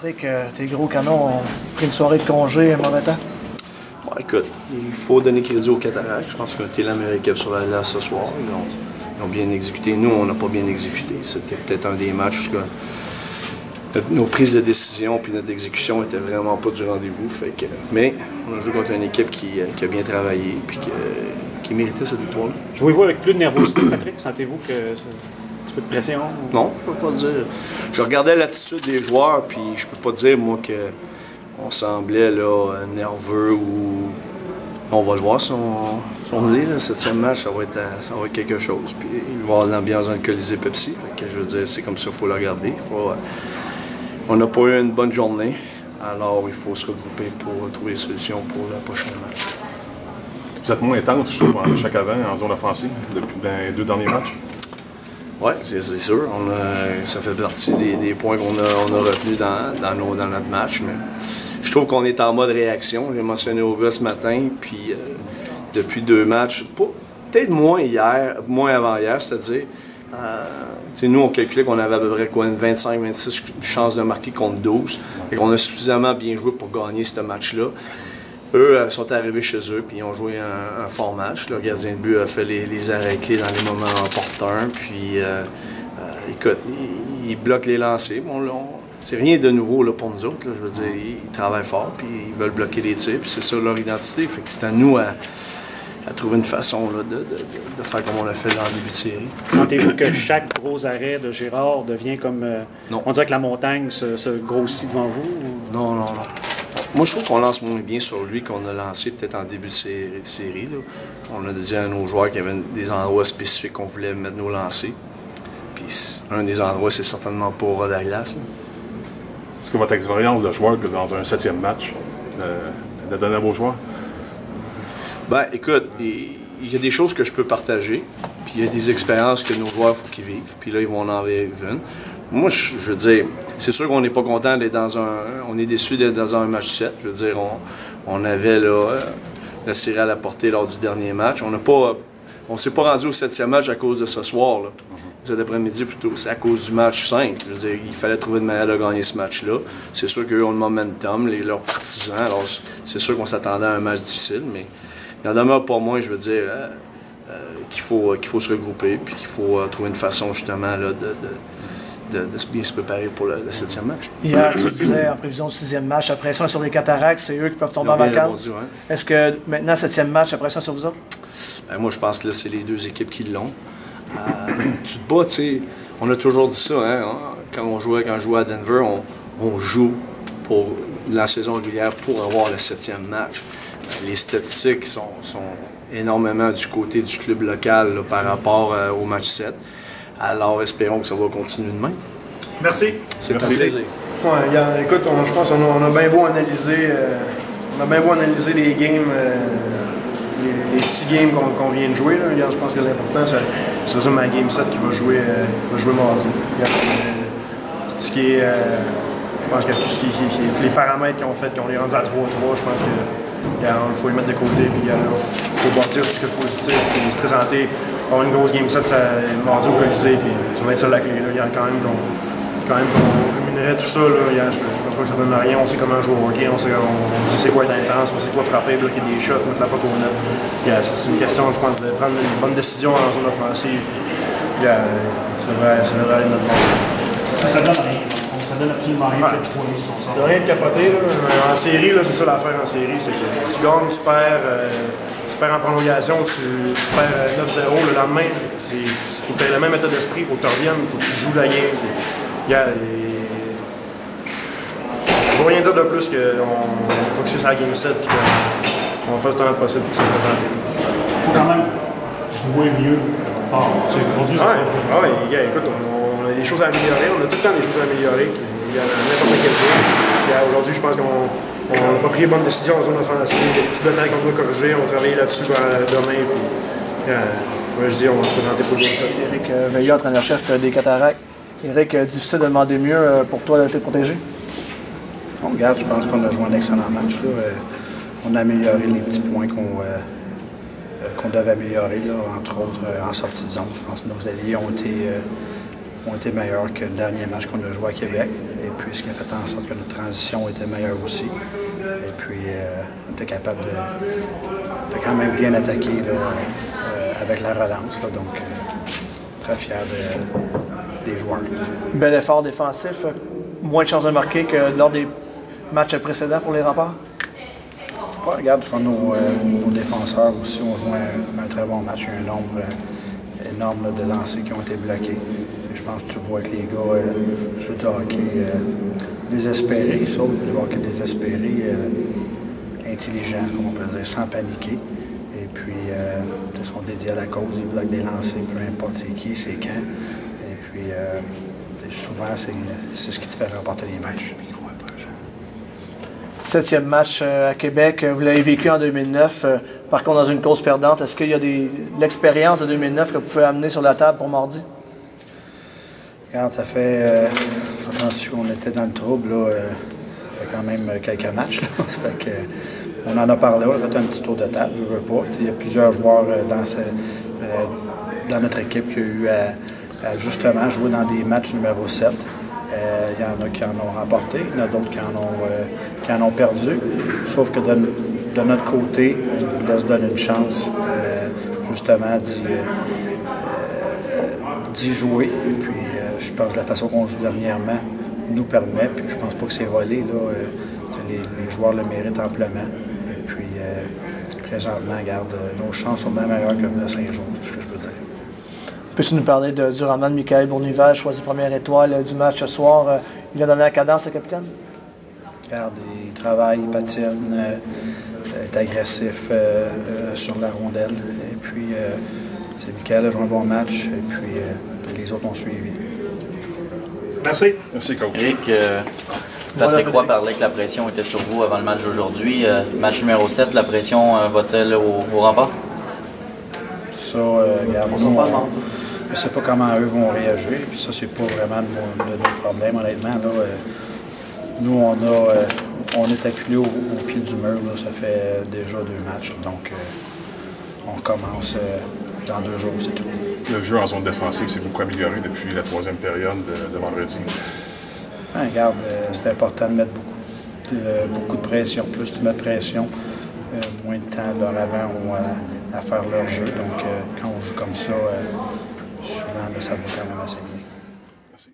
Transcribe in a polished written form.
Rick, tes gros canons ont pris une soirée de congé, un mauvais temps? Bon, écoute, il faut donner crédit aux Cataractes. Je pense qu'on était la meilleure équipe sur la glace ce soir. Ils ont bien exécuté. Nous, on n'a pas bien exécuté. C'était peut-être un des matchs où nos prises de décision et notre exécution n'étaient vraiment pas du rendez-vous. Mais on a joué contre une équipe qui a bien travaillé et qui méritait cette victoire-là. Jouez-vous avec plus de nervosité, Patrick? Sentez-vous que c'est un petit peu de pression? Ou... Non, je peux pas dire. Je regardais l'attitude des joueurs, puis je peux pas dire, moi, qu'on semblait là, nerveux ou. On va le voir si on dit, le 7e match, ça va être quelque chose. Puis il va y avoir l'ambiance dans le Colisée Pepsi. Fait que, je veux dire, c'est comme ça qu'il faut le regarder. On n'a pas eu une bonne journée, alors il faut se regrouper pour trouver des solutions pour le prochain match. Vous êtes moins intense, je trouve, chaque avant en zone offensive depuis les 2 derniers matchs? Oui, c'est sûr. Ça fait partie des points qu'on a retenus dans notre match. Mais je trouve qu'on est en mode réaction. J'ai mentionné au gars ce matin, puis depuis 2 matchs, peut-être moins avant-hier, c'est-à-dire, nous, on calculait qu'on avait à peu près 25-26 chances de marquer contre 12. Et qu'on a suffisamment bien joué pour gagner ce match-là. Eux sont arrivés chez eux puis ils ont joué un fort match. Le gardien de but a fait les arrêts clés dans les moments opportuns. Puis, écoute, ils bloquent les lancers. C'est rien de nouveau là, pour nous autres. Là. Je veux dire, ils travaillent fort puis ils veulent bloquer les tirs. Puis c'est ça leur identité. Fait que c'est à nous à trouver une façon là, de faire comme on l'a fait dans le début de série. Sentez-vous que chaque gros arrêt de Girard devient comme... Non. On dirait que la montagne se grossit devant vous? Ou... Non. Moi, je trouve qu'on lance moins bien sur lui qu'on a lancé peut-être en début de série. Là. On a dit à nos joueurs qu'il y avait des endroits spécifiques qu'on voulait mettre nos lancers. Puis un des endroits, c'est certainement pour Rod à glace. Est-ce que votre expérience de joueur que dans un 7e match la donne à vos joueurs? Ben, écoute, il y a des choses que je peux partager. Puis il y a des expériences que nos joueurs, il faut qu'ils vivent. Puis là, ils vont en vivre une. Moi, je veux dire, c'est sûr qu'on n'est pas content d'être dans un... On est déçu d'être dans un match 7. Je veux dire, on avait là, la série à la portée lors du dernier match. On s'est pas rendu au 7e match à cause de ce soir. Là. Cet après-midi, plutôt. C'est à cause du match 5. Je veux dire, il fallait trouver une manière de gagner ce match-là. C'est sûr qu'eux ont le momentum, leurs partisans. Alors, c'est sûr qu'on s'attendait à un match difficile, mais il en demeure pas moins, je veux dire, qu'il faut se regrouper puis qu'il faut trouver une façon, justement, là, de bien se préparer pour le 7e match. Hier, tu disais, en prévision du 6e match, la pression sur les Cataractes, c'est eux qui peuvent tomber en vacances. Répondu, ouais. Est-ce que maintenant, 7e match, la pression sur vous autres? Ben, moi, je pense que là, c'est les 2 équipes qui l'ont. Tu te bats, tu sais. On a toujours dit ça, hein. Quand je jouais à Denver, on joue pour la saison régulière pour avoir le 7e match. Les statistiques sont énormément du côté du club local là, par rapport au match 7. Alors, espérons que ça va continuer de même. Merci. C'est un plaisir. Ouais, écoute, je pense qu'on a bien beau analyser, les games, les 6 games qu'on vient de jouer. Là. Regarde, je pense que l'important, c'est ça ma game 7 qui va jouer mardi. Tout ce qui est, je pense que tous les paramètres qu'ils ont fait, qu'on les rendu à 3-3, je pense que il faut les mettre de côté, puis il faut bâtir sur ce que positif, puis se présenter, avoir une grosse game 7 mardi au Colisée, puis ça va être ça la clé. Là. Il y a quand même qu'on rémunérait tout ça, là, je pense pas que ça donne rien. On sait comment jouer au hockey, on sait c'est quoi être intense, on sait quoi frapper, bloquer des shots, mettre la puck au net. C'est une question, je pense, de prendre une bonne décision en zone offensive. Puis, ça devrait aller de notre bord. Ça donne rien. Ça donne absolument rien de s'apitoyer sur son sort. Rien de capoter. Là. En série, là, c'est ça l'affaire en série, c'est que tu gagnes, tu perds en prolongation, tu perds 9-0 le lendemain. Il faut que tu aies le même état d'esprit, il faut que tu reviennes, il faut que tu joues la game. Je ne veux rien dire de plus qu'on focus sur la game 7 et qu'on fasse le temps possible pour que ça soit tenté. Il faut quand même jouer mieux. Écoute, on a des choses à améliorer, on a tout le temps des choses à améliorer. Il y a n'importe quel jour. Aujourd'hui, je pense qu'on n'a pas pris les bonnes décisions en zone offensive. Il y a des petits détails qu'on doit corriger, on va travailler là-dessus demain. Je dis, on va se présenter pour le game 7. Éric Veilleux, entraîneur-chef des Cataractes. Éric, difficile de demander mieux pour toi de te protéger? On regarde, je pense qu'on a joué un excellent match. Là. On a amélioré les petits points qu'on devait améliorer, là, entre autres en sortie de zone. Je pense que nos alliés ont été meilleurs que le dernier match qu'on a joué à Québec. Et puis ce qui a fait en sorte que notre transition était meilleure aussi. Et puis, on était capable de quand même bien attaquer là, avec la relance. Là, donc, très fier des joueurs. Bel effort défensif. Moins de chances de marquer que lors des matchs précédents pour les Remparts? Ouais, regarde, nos défenseurs aussi ont joué un très bon match. Il y a un nombre énorme de lancers qui ont été bloqués. Je pense que tu vois que les gars jouent du hockey désespéré, sauf du hockey désespéré, intelligent, comme on peut dire, sans paniquer. Et puis, ils sont dédiés à la cause, ils bloquent des lancers, peu importe c'est qui, c'est quand. Et puis, souvent, c'est ce qui te fait remporter les matchs. 7e match à Québec, vous l'avez vécu en 2009. Par contre, dans une cause perdante, est-ce qu'il y a l'expérience de 2009 que vous pouvez amener sur la table pour mardi? Regarde, ça fait qu'on était dans le trouble, là, ça fait quand même quelques matchs. Là. Ça fait que, on en a parlé, on a fait un petit tour de table, je veux pas. Il y a plusieurs joueurs dans notre équipe qui ont eu à justement jouer dans des matchs numéro 7. Il y en a qui en ont remporté, il y en a d'autres qui en ont perdu. Sauf que de notre côté, on vous laisse donner une chance justement d'y jouer. Et puis, je pense que la façon qu'on joue dernièrement nous permet. Puis, je pense pas que c'est volé. Là, les joueurs le méritent amplement. Et puis, présentement, regarde, nos chances sont bien meilleures que le Saint-Jean, c'est ce que je peux dire. Peux-tu nous parler du roman de Michael Bournival, choisi première étoile du match ce soir? Il a donné la cadence, le capitaine? Regarde, il travaille, il patine, est agressif sur la rondelle. Et puis, Michael a joué un bon match. Et puis, les autres ont suivi. Merci. Merci, coach. Éric, Patrick Roy parlait que la pression était sur vous avant le match d'aujourd'hui. Match numéro 7, la pression va-t-elle au rempart? Ça, regarde, je ne sais pas comment eux vont réagir. Puis ça, c'est pas vraiment de notre problème, honnêtement. Là, nous, on est acculés au pied du mur. Là, ça fait déjà 2 matchs. Donc, on recommence dans 2 jours, c'est tout. Le jeu en zone défensive s'est beaucoup amélioré depuis la 3e période de vendredi. Regarde, c'est important de mettre beaucoup de pression. Plus tu mets de pression, moins de temps leur avant à faire leur jeu. Donc, quand on joue comme ça, souvent, ça va quand même assez bien.